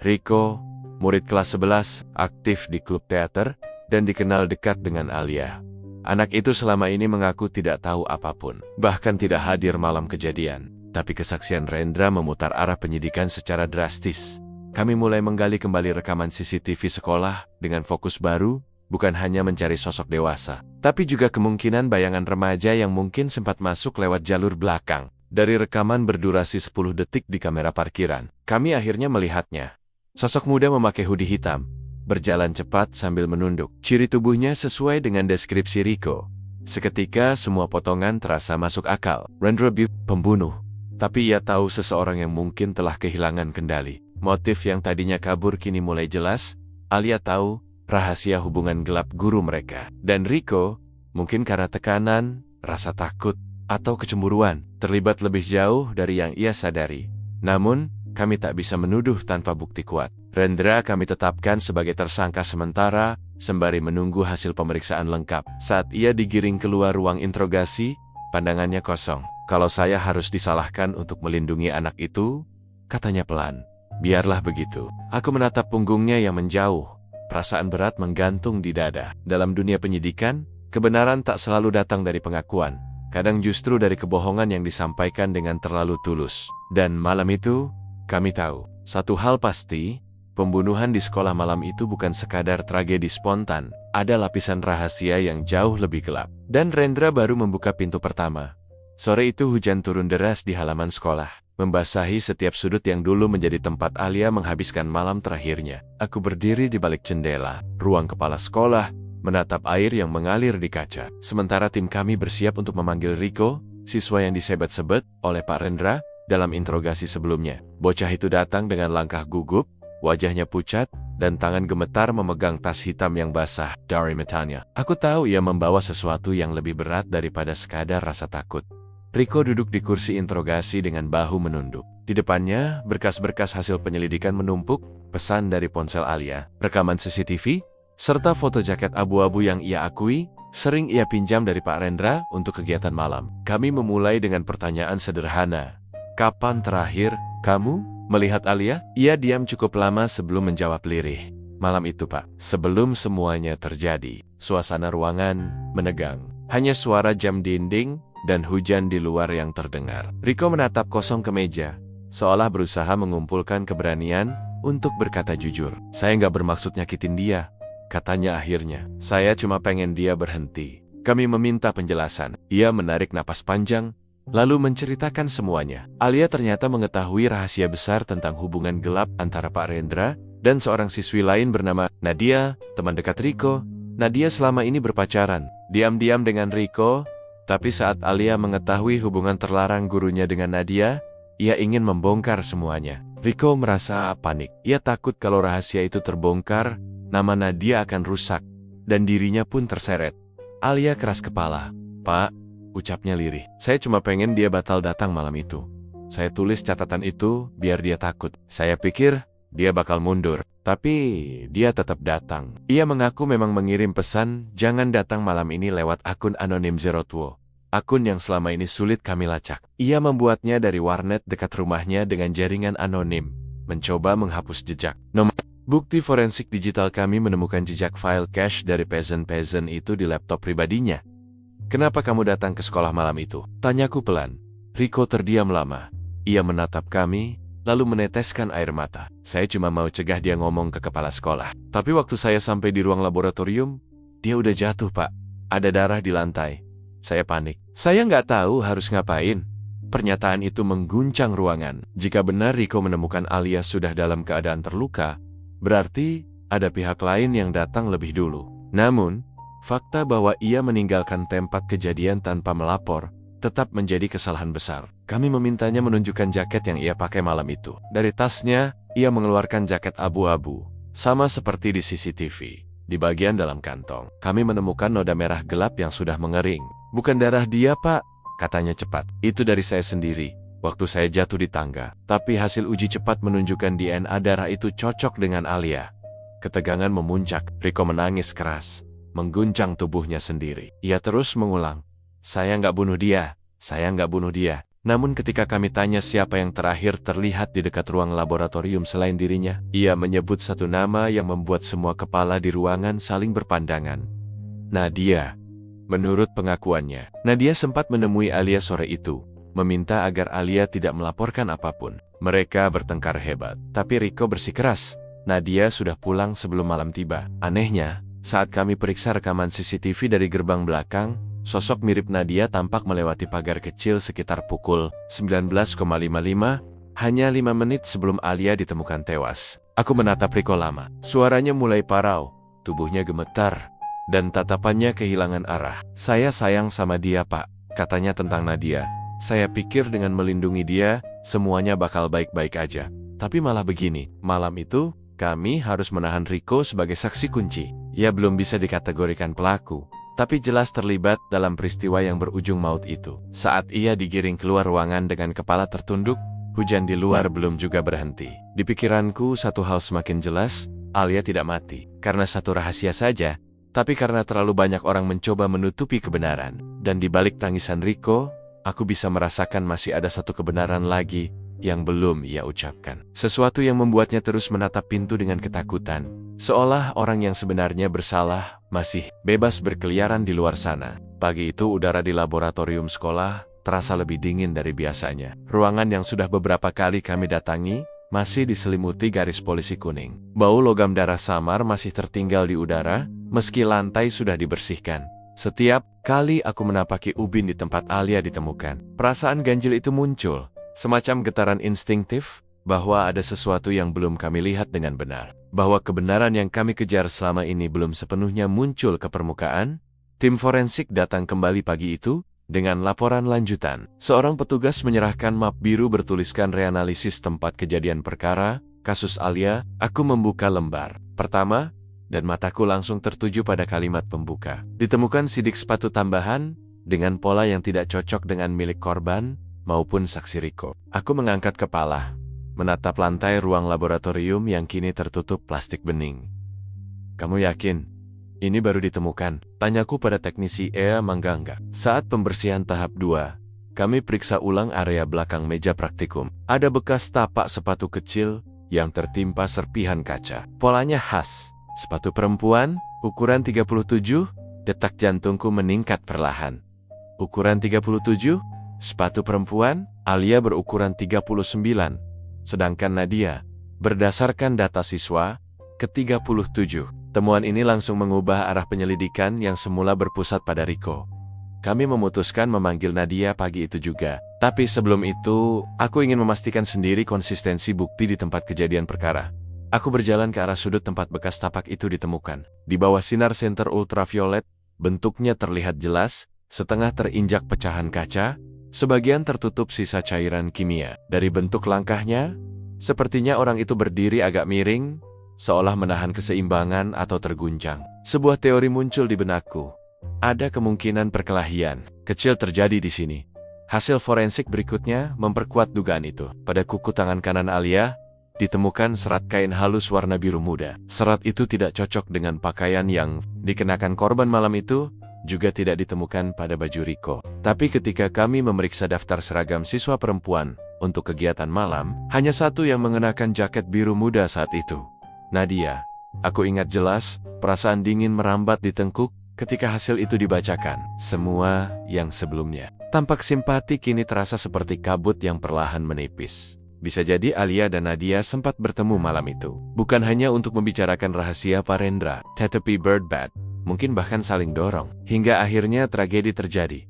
Rico, murid kelas 11, aktif di klub teater, dan dikenal dekat dengan Alia. Anak itu selama ini mengaku tidak tahu apapun, bahkan tidak hadir malam kejadian. Tapi kesaksian Rendra memutar arah penyidikan secara drastis. Kami mulai menggali kembali rekaman CCTV sekolah dengan fokus baru, bukan hanya mencari sosok dewasa, tapi juga kemungkinan bayangan remaja yang mungkin sempat masuk lewat jalur belakang. Dari rekaman berdurasi 10 detik di kamera parkiran, kami akhirnya melihatnya. Sosok muda memakai hoodie hitam, berjalan cepat sambil menunduk. Ciri tubuhnya sesuai dengan deskripsi Rico. Seketika semua potongan terasa masuk akal. Rendra pembunuh, tapi ia tahu seseorang yang mungkin telah kehilangan kendali. Motif yang tadinya kabur kini mulai jelas. Alia tahu rahasia hubungan gelap guru mereka. Dan Rico, mungkin karena tekanan, rasa takut, atau kecemburuan, terlibat lebih jauh dari yang ia sadari. Namun, kami tak bisa menuduh tanpa bukti kuat. Rendra kami tetapkan sebagai tersangka sementara, sembari menunggu hasil pemeriksaan lengkap. Saat ia digiring keluar ruang interogasi, pandangannya kosong. "Kalau saya harus disalahkan untuk melindungi anak itu," katanya pelan, "biarlah begitu." Aku menatap punggungnya yang menjauh. Perasaan berat menggantung di dada. Dalam dunia penyidikan, kebenaran tak selalu datang dari pengakuan. Kadang justru dari kebohongan yang disampaikan dengan terlalu tulus. Dan malam itu, kami tahu satu hal pasti, pembunuhan di sekolah malam itu bukan sekadar tragedi spontan. Ada lapisan rahasia yang jauh lebih gelap. Dan Rendra baru membuka pintu pertama. Sore itu hujan turun deras di halaman sekolah, membasahi setiap sudut yang dulu menjadi tempat Alia menghabiskan malam terakhirnya. Aku berdiri di balik jendela, ruang kepala sekolah, menatap air yang mengalir di kaca. Sementara tim kami bersiap untuk memanggil Rico, siswa yang disebet-sebet oleh Pak Rendra dalam interogasi sebelumnya. Bocah itu datang dengan langkah gugup, wajahnya pucat, dan tangan gemetar memegang tas hitam yang basah dari matanya. Aku tahu ia membawa sesuatu yang lebih berat daripada sekadar rasa takut. Rico duduk di kursi interogasi dengan bahu menunduk. Di depannya, berkas-berkas hasil penyelidikan menumpuk, pesan dari ponsel Alia, rekaman CCTV, serta foto jaket abu-abu yang ia akui sering ia pinjam dari Pak Rendra untuk kegiatan malam. Kami memulai dengan pertanyaan sederhana. "Kapan terakhir kamu melihat Alia?" Ia diam cukup lama sebelum menjawab lirih. "Malam itu, Pak. Sebelum semuanya terjadi." Suasana ruangan menegang. Hanya suara jam dinding dan hujan di luar yang terdengar. Rico menatap kosong ke meja, seolah berusaha mengumpulkan keberanian untuk berkata jujur. "Saya nggak bermaksud nyakitin dia," katanya akhirnya. "Saya cuma pengen dia berhenti." Kami meminta penjelasan. Ia menarik napas panjang, lalu menceritakan semuanya. Alia ternyata mengetahui rahasia besar tentang hubungan gelap antara Pak Rendra dan seorang siswi lain bernama Nadia, teman dekat Rico. Nadia selama ini berpacaran, diam-diam dengan Rico, tapi saat Alia mengetahui hubungan terlarang gurunya dengan Nadia, Ia ingin membongkar semuanya. Riko merasa panik. Ia takut kalau rahasia itu terbongkar, nama Nadia akan rusak, dan dirinya pun terseret. Alia keras kepala. "Pak," ucapnya lirih. "Saya cuma pengen dia batal datang malam itu. Saya tulis catatan itu biar dia takut. Saya pikir dia bakal mundur. Tapi dia tetap datang. Ia mengaku memang mengirim pesan, jangan datang malam ini lewat akun anonim Zerotwo. Akun yang selama ini sulit kami lacak. Ia membuatnya dari warnet dekat rumahnya dengan jaringan anonim. Mencoba menghapus jejak. Bukti forensik digital kami menemukan jejak file cache dari peasant itu di laptop pribadinya. Kenapa kamu datang ke sekolah malam itu? Tanyaku pelan. Riko terdiam lama. Ia menatap kami, lalu meneteskan air mata. Saya cuma mau cegah dia ngomong ke kepala sekolah. Tapi waktu saya sampai di ruang laboratorium, dia udah jatuh, Pak. Ada darah di lantai. Saya panik. Saya nggak tahu harus ngapain. Pernyataan itu mengguncang ruangan. Jika benar Riko menemukan Alia sudah dalam keadaan terluka, berarti ada pihak lain yang datang lebih dulu. Namun, fakta bahwa ia meninggalkan tempat kejadian tanpa melapor tetap menjadi kesalahan besar. Kami memintanya menunjukkan jaket yang ia pakai malam itu. Dari tasnya, ia mengeluarkan jaket abu-abu, sama seperti di CCTV. Di bagian dalam kantong, kami menemukan noda merah gelap yang sudah mengering. Bukan darah dia, Pak, katanya cepat. Itu dari saya sendiri, waktu saya jatuh di tangga. Tapi hasil uji cepat menunjukkan DNA darah itu cocok dengan Alia. Ketegangan memuncak, Riko menangis keras, mengguncang tubuhnya sendiri. Ia terus mengulang, saya nggak bunuh dia, saya nggak bunuh dia. Namun ketika kami tanya siapa yang terakhir terlihat di dekat ruang laboratorium selain dirinya, ia menyebut satu nama yang membuat semua kepala di ruangan saling berpandangan. Nadia. Menurut pengakuannya, Nadia sempat menemui Alia sore itu, meminta agar Alia tidak melaporkan apapun. Mereka bertengkar hebat, tapi Riko bersikeras. Nadia sudah pulang sebelum malam tiba. Anehnya, saat kami periksa rekaman CCTV dari gerbang belakang, sosok mirip Nadia tampak melewati pagar kecil sekitar pukul 19.55, hanya 5 menit sebelum Alia ditemukan tewas. Aku menatap Riko lama. Suaranya mulai parau, tubuhnya gemetar, dan tatapannya kehilangan arah. Saya sayang sama dia, Pak, katanya tentang Nadia. Saya pikir dengan melindungi dia, semuanya bakal baik-baik aja. Tapi malah begini. Malam itu, kami harus menahan Riko sebagai saksi kunci. Ia belum bisa dikategorikan pelaku, tapi jelas terlibat dalam peristiwa yang berujung maut itu. Saat ia digiring keluar ruangan dengan kepala tertunduk, hujan di luar belum juga berhenti. Di pikiranku satu hal semakin jelas, Alia tidak mati karena satu rahasia saja, tapi karena terlalu banyak orang mencoba menutupi kebenaran. Dan di balik tangisan Riko, aku bisa merasakan masih ada satu kebenaran lagi yang belum ia ucapkan. Sesuatu yang membuatnya terus menatap pintu dengan ketakutan, seolah orang yang sebenarnya bersalah masih bebas berkeliaran di luar sana. Pagi itu udara di laboratorium sekolah terasa lebih dingin dari biasanya. Ruangan yang sudah beberapa kali kami datangi masih diselimuti garis polisi kuning. Bau logam darah samar masih tertinggal di udara, meski lantai sudah dibersihkan. Setiap kali aku menapaki ubin di tempat Alia ditemukan, perasaan ganjil itu muncul. Semacam getaran instingtif bahwa ada sesuatu yang belum kami lihat dengan benar. Bahwa kebenaran yang kami kejar selama ini belum sepenuhnya muncul ke permukaan. Tim forensik datang kembali pagi itu dengan laporan lanjutan. Seorang petugas menyerahkan map biru bertuliskan reanalisis tempat kejadian perkara, kasus Alia. Aku membuka lembar pertama, dan mataku langsung tertuju pada kalimat pembuka. Ditemukan sidik sepatu tambahan dengan pola yang tidak cocok dengan milik korban maupun saksi Riko. Aku mengangkat kepala, menatap lantai ruang laboratorium yang kini tertutup plastik bening. Kamu yakin ini baru ditemukan? Tanyaku pada teknisi Ea Manggangga. Saat pembersihan tahap 2, kami periksa ulang area belakang meja praktikum. Ada bekas tapak sepatu kecil yang tertimpa serpihan kaca. Polanya khas. Sepatu perempuan, ukuran 37, detak jantungku meningkat perlahan. Ukuran 37, sepatu perempuan, Alia berukuran 39, sedangkan Nadia, berdasarkan data siswa, ke-37. Temuan ini langsung mengubah arah penyelidikan yang semula berpusat pada Riko. Kami memutuskan memanggil Nadia pagi itu juga. Tapi sebelum itu, aku ingin memastikan sendiri konsistensi bukti di tempat kejadian perkara. Aku berjalan ke arah sudut tempat bekas tapak itu ditemukan. Di bawah sinar senter ultraviolet, bentuknya terlihat jelas, setengah terinjak pecahan kaca, Sebagian tertutup sisa cairan kimia. Dari bentuk langkahnya, sepertinya orang itu berdiri agak miring, seolah menahan keseimbangan atau terguncang. Sebuah teori muncul di benakku. Ada kemungkinan perkelahian kecil terjadi di sini. Hasil forensik berikutnya memperkuat dugaan itu. Pada kuku tangan kanan Alia, ditemukan serat kain halus warna biru muda. Serat itu tidak cocok dengan pakaian yang dikenakan korban malam itu, juga tidak ditemukan pada baju Riko. Tapi ketika kami memeriksa daftar seragam siswa perempuan untuk kegiatan malam, hanya satu yang mengenakan jaket biru muda saat itu. Nadia. Aku ingat jelas, perasaan dingin merambat di tengkuk ketika hasil itu dibacakan. Semua yang sebelumnya tampak simpati kini terasa seperti kabut yang perlahan menipis. Bisa jadi Alia dan Nadia sempat bertemu malam itu. Bukan hanya untuk membicarakan rahasia Pak Rendra, tetapi Birdbat, mungkin bahkan saling dorong. Hingga akhirnya tragedi terjadi.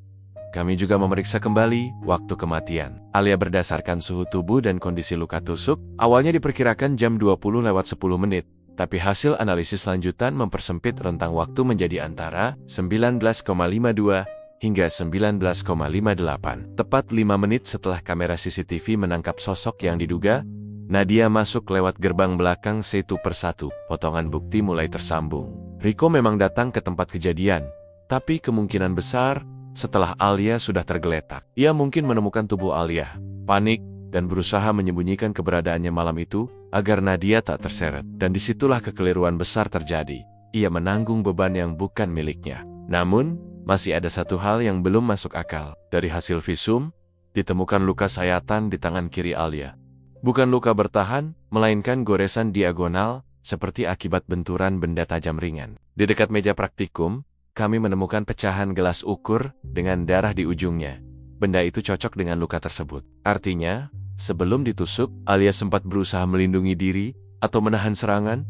Kami juga memeriksa kembali waktu kematian Alia berdasarkan suhu tubuh dan kondisi luka tusuk. Awalnya diperkirakan jam 20:10, tapi hasil analisis lanjutan mempersempit rentang waktu menjadi antara 19,52 hingga 19,58. Tepat 5 menit setelah kamera CCTV menangkap sosok yang diduga, Nadia masuk lewat gerbang belakang satu persatu. Potongan bukti mulai tersambung. Riko memang datang ke tempat kejadian, tapi kemungkinan besar setelah Alia sudah tergeletak. Ia mungkin menemukan tubuh Alia, panik, dan berusaha menyembunyikan keberadaannya malam itu agar Nadia tak terseret. Dan disitulah kekeliruan besar terjadi. Ia menanggung beban yang bukan miliknya. Namun, masih ada satu hal yang belum masuk akal. Dari hasil visum, ditemukan luka sayatan di tangan kiri Alia. Bukan luka bertahan, melainkan goresan diagonal, seperti akibat benturan benda tajam ringan. Di dekat meja praktikum, kami menemukan pecahan gelas ukur dengan darah di ujungnya. Benda itu cocok dengan luka tersebut. Artinya, sebelum ditusuk, Alia sempat berusaha melindungi diri atau menahan serangan.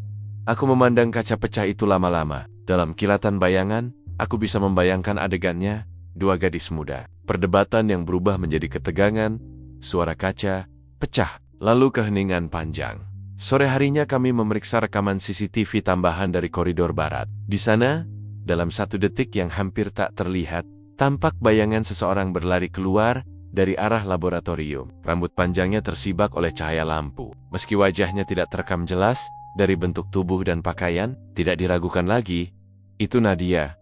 Aku memandang kaca pecah itu lama-lama. Dalam kilatan bayangan, aku bisa membayangkan adegannya, dua gadis muda. Perdebatan yang berubah menjadi ketegangan, suara kaca pecah, lalu keheningan panjang. Sore harinya kami memeriksa rekaman CCTV tambahan dari koridor barat. Di sana, dalam 1 detik yang hampir tak terlihat, tampak bayangan seseorang berlari keluar dari arah laboratorium. Rambut panjangnya tersibak oleh cahaya lampu. Meski wajahnya tidak terekam jelas, dari bentuk tubuh dan pakaian, tidak diragukan lagi, itu Nadia.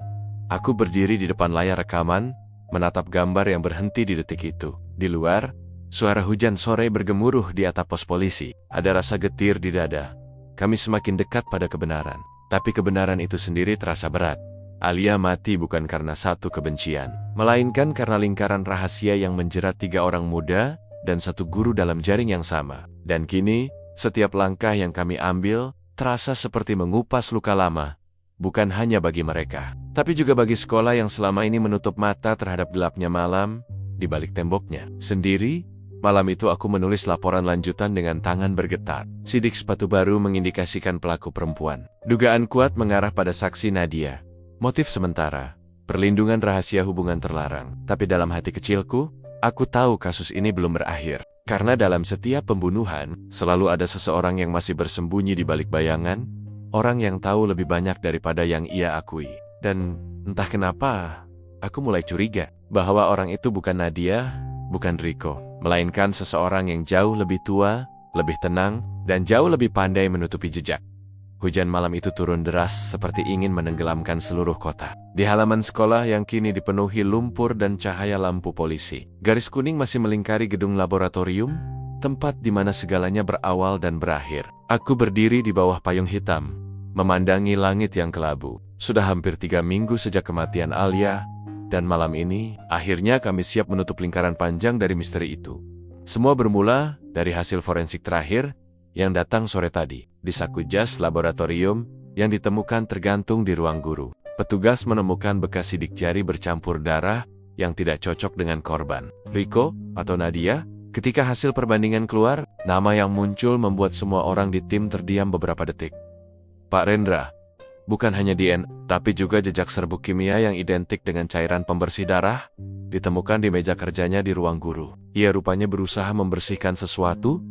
Aku berdiri di depan layar rekaman, menatap gambar yang berhenti di detik itu. Di luar, suara hujan sore bergemuruh di atap pos polisi. Ada rasa getir di dada. Kami semakin dekat pada kebenaran. Tapi kebenaran itu sendiri terasa berat. Alia mati bukan karena satu kebencian, melainkan karena lingkaran rahasia yang menjerat 3 orang muda dan 1 guru dalam jaring yang sama. Dan kini, setiap langkah yang kami ambil terasa seperti mengupas luka lama. Bukan hanya bagi mereka, tapi juga bagi sekolah yang selama ini menutup mata terhadap gelapnya malam di balik temboknya. Sendiri, malam itu aku menulis laporan lanjutan dengan tangan bergetar. Sidik sepatu baru mengindikasikan pelaku perempuan. Dugaan kuat mengarah pada saksi Nadia. Motif sementara, perlindungan rahasia hubungan terlarang. Tapi dalam hati kecilku, aku tahu kasus ini belum berakhir. Karena dalam setiap pembunuhan, selalu ada seseorang yang masih bersembunyi di balik bayangan, orang yang tahu lebih banyak daripada yang ia akui. Dan entah kenapa, aku mulai curiga bahwa orang itu bukan Nadia, bukan Riko, melainkan seseorang yang jauh lebih tua, lebih tenang, dan jauh lebih pandai menutupi jejak. Hujan malam itu turun deras seperti ingin menenggelamkan seluruh kota. Di halaman sekolah yang kini dipenuhi lumpur dan cahaya lampu polisi, garis kuning masih melingkari gedung laboratorium, tempat di mana segalanya berawal dan berakhir. Aku berdiri di bawah payung hitam, memandangi langit yang kelabu. Sudah hampir 3 minggu sejak kematian Alia, dan malam ini, akhirnya kami siap menutup lingkaran panjang dari misteri itu. Semua bermula dari hasil forensik terakhir yang datang sore tadi. Di saku jas laboratorium yang ditemukan tergantung di ruang guru, petugas menemukan bekas sidik jari bercampur darah yang tidak cocok dengan korban. Riko atau Nadia? Ketika hasil perbandingan keluar, nama yang muncul membuat semua orang di tim terdiam beberapa detik. Pak Rendra, bukan hanya DNA, tapi juga jejak serbuk kimia yang identik dengan cairan pembersih darah, ditemukan di meja kerjanya di ruang guru. Ia rupanya berusaha membersihkan sesuatu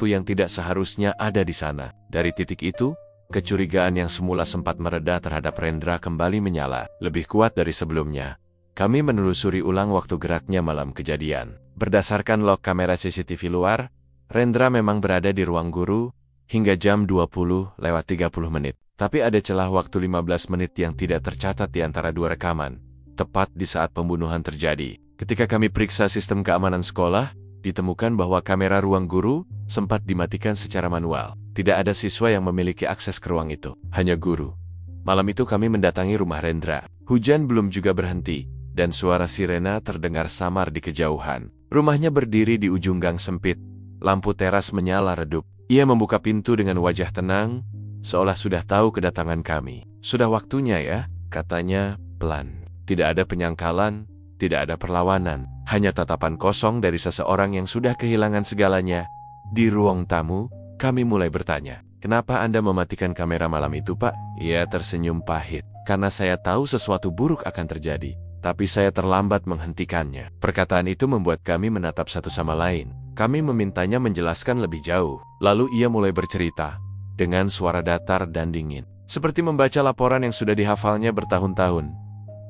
yang tidak seharusnya ada di sana. Dari titik itu, kecurigaan yang semula sempat mereda terhadap Rendra kembali menyala, lebih kuat dari sebelumnya. Kami menelusuri ulang waktu geraknya malam kejadian. Berdasarkan log kamera CCTV luar, Rendra memang berada di ruang guru hingga jam 20:30. Tapi ada celah waktu 15 menit yang tidak tercatat di antara dua rekaman, tepat di saat pembunuhan terjadi. Ketika kami periksa sistem keamanan sekolah, ditemukan bahwa kamera ruang guru sempat dimatikan secara manual. Tidak ada siswa yang memiliki akses ke ruang itu, hanya guru. Malam itu kami mendatangi rumah Rendra. Hujan belum juga berhenti, dan suara sirena terdengar samar di kejauhan. Rumahnya berdiri di ujung gang sempit. Lampu teras menyala redup. Ia membuka pintu dengan wajah tenang, seolah sudah tahu kedatangan kami. "Sudah waktunya ya," katanya pelan. Tidak ada penyangkalan, tidak ada perlawanan, hanya tatapan kosong dari seseorang yang sudah kehilangan segalanya. Di ruang tamu, kami mulai bertanya, "Kenapa Anda mematikan kamera malam itu, Pak?" Ia tersenyum pahit. "Karena saya tahu sesuatu buruk akan terjadi, tapi saya terlambat menghentikannya." Perkataan itu membuat kami menatap satu sama lain. Kami memintanya menjelaskan lebih jauh. Lalu ia mulai bercerita, dengan suara datar dan dingin, seperti membaca laporan yang sudah dihafalnya bertahun-tahun.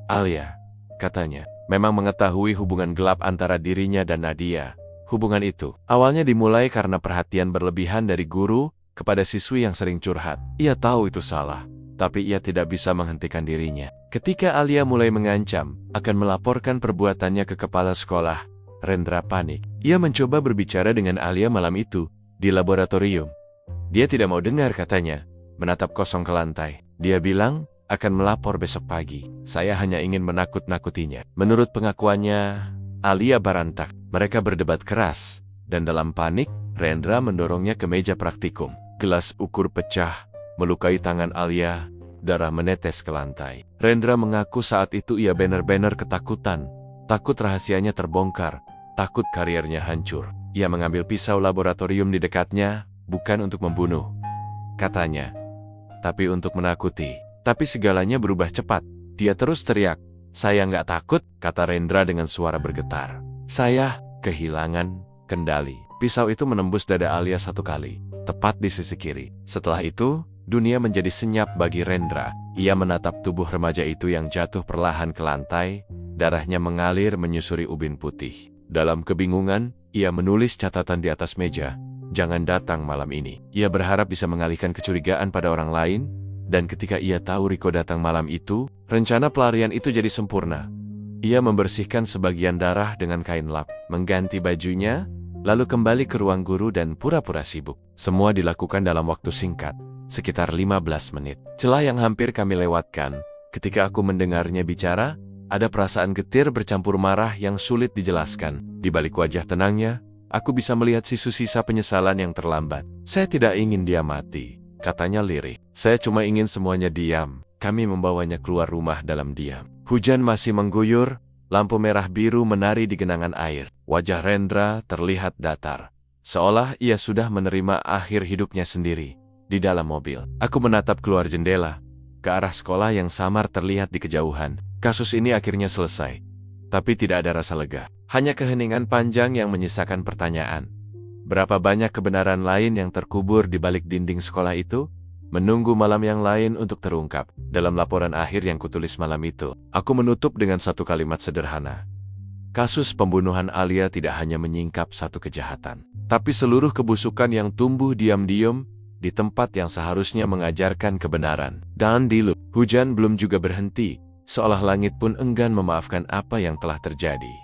"Alia," katanya, "memang mengetahui hubungan gelap antara dirinya dan Nadia. Hubungan itu awalnya dimulai karena perhatian berlebihan dari guru kepada siswi yang sering curhat. Ia tahu itu salah, tapi ia tidak bisa menghentikan dirinya. Ketika Alia mulai mengancam akan melaporkan perbuatannya ke kepala sekolah, Rendra panik. Ia mencoba berbicara dengan Alia malam itu di laboratorium. Dia tidak mau dengar, katanya, menatap kosong ke lantai. Dia bilang akan melapor besok pagi. Saya hanya ingin menakut-nakutinya. Menurut pengakuannya, Alia berantak. Mereka berdebat keras, dan dalam panik, Rendra mendorongnya ke meja praktikum. Gelas ukur pecah, melukai tangan Alia, darah menetes ke lantai. Rendra mengaku saat itu ia benar-benar ketakutan. Takut rahasianya terbongkar, takut karirnya hancur. Ia mengambil pisau laboratorium di dekatnya, bukan untuk membunuh, katanya, tapi untuk menakuti. Tapi segalanya berubah cepat. Dia terus teriak, "Saya nggak takut," kata Rendra dengan suara bergetar. Saya kehilangan kendali. Pisau itu menembus dada Alia satu kali, tepat di sisi kiri. Setelah itu, dunia menjadi senyap bagi Rendra. Ia menatap tubuh remaja itu yang jatuh perlahan ke lantai, darahnya mengalir menyusuri ubin putih. Dalam kebingungan, ia menulis catatan di atas meja, "Jangan datang malam ini." Ia berharap bisa mengalihkan kecurigaan pada orang lain, dan ketika ia tahu Riko datang malam itu, rencana pelarian itu jadi sempurna. Ia membersihkan sebagian darah dengan kain lap, mengganti bajunya, lalu kembali ke ruang guru dan pura-pura sibuk. Semua dilakukan dalam waktu singkat, sekitar 15 menit. Celah yang hampir kami lewatkan, ketika aku mendengarnya bicara, ada perasaan getir bercampur marah yang sulit dijelaskan. Di balik wajah tenangnya, aku bisa melihat sisa penyesalan yang terlambat. "Saya tidak ingin dia mati," katanya lirih. "Saya cuma ingin semuanya diam." Kami membawanya keluar rumah dalam diam. Hujan masih mengguyur, lampu merah biru menari di genangan air. Wajah Rendra terlihat datar, seolah ia sudah menerima akhir hidupnya sendiri. Di dalam mobil, aku menatap keluar jendela, ke arah sekolah yang samar terlihat di kejauhan. Kasus ini akhirnya selesai, tapi tidak ada rasa lega. Hanya keheningan panjang yang menyisakan pertanyaan. Berapa banyak kebenaran lain yang terkubur di balik dinding sekolah itu? Menunggu malam yang lain untuk terungkap. Dalam laporan akhir yang kutulis malam itu, aku menutup dengan satu kalimat sederhana. Kasus pembunuhan Alia tidak hanya menyingkap satu kejahatan, tapi seluruh kebusukan yang tumbuh diam-diam di tempat yang seharusnya mengajarkan kebenaran. Dan di hujan belum juga berhenti, seolah langit pun enggan memaafkan apa yang telah terjadi.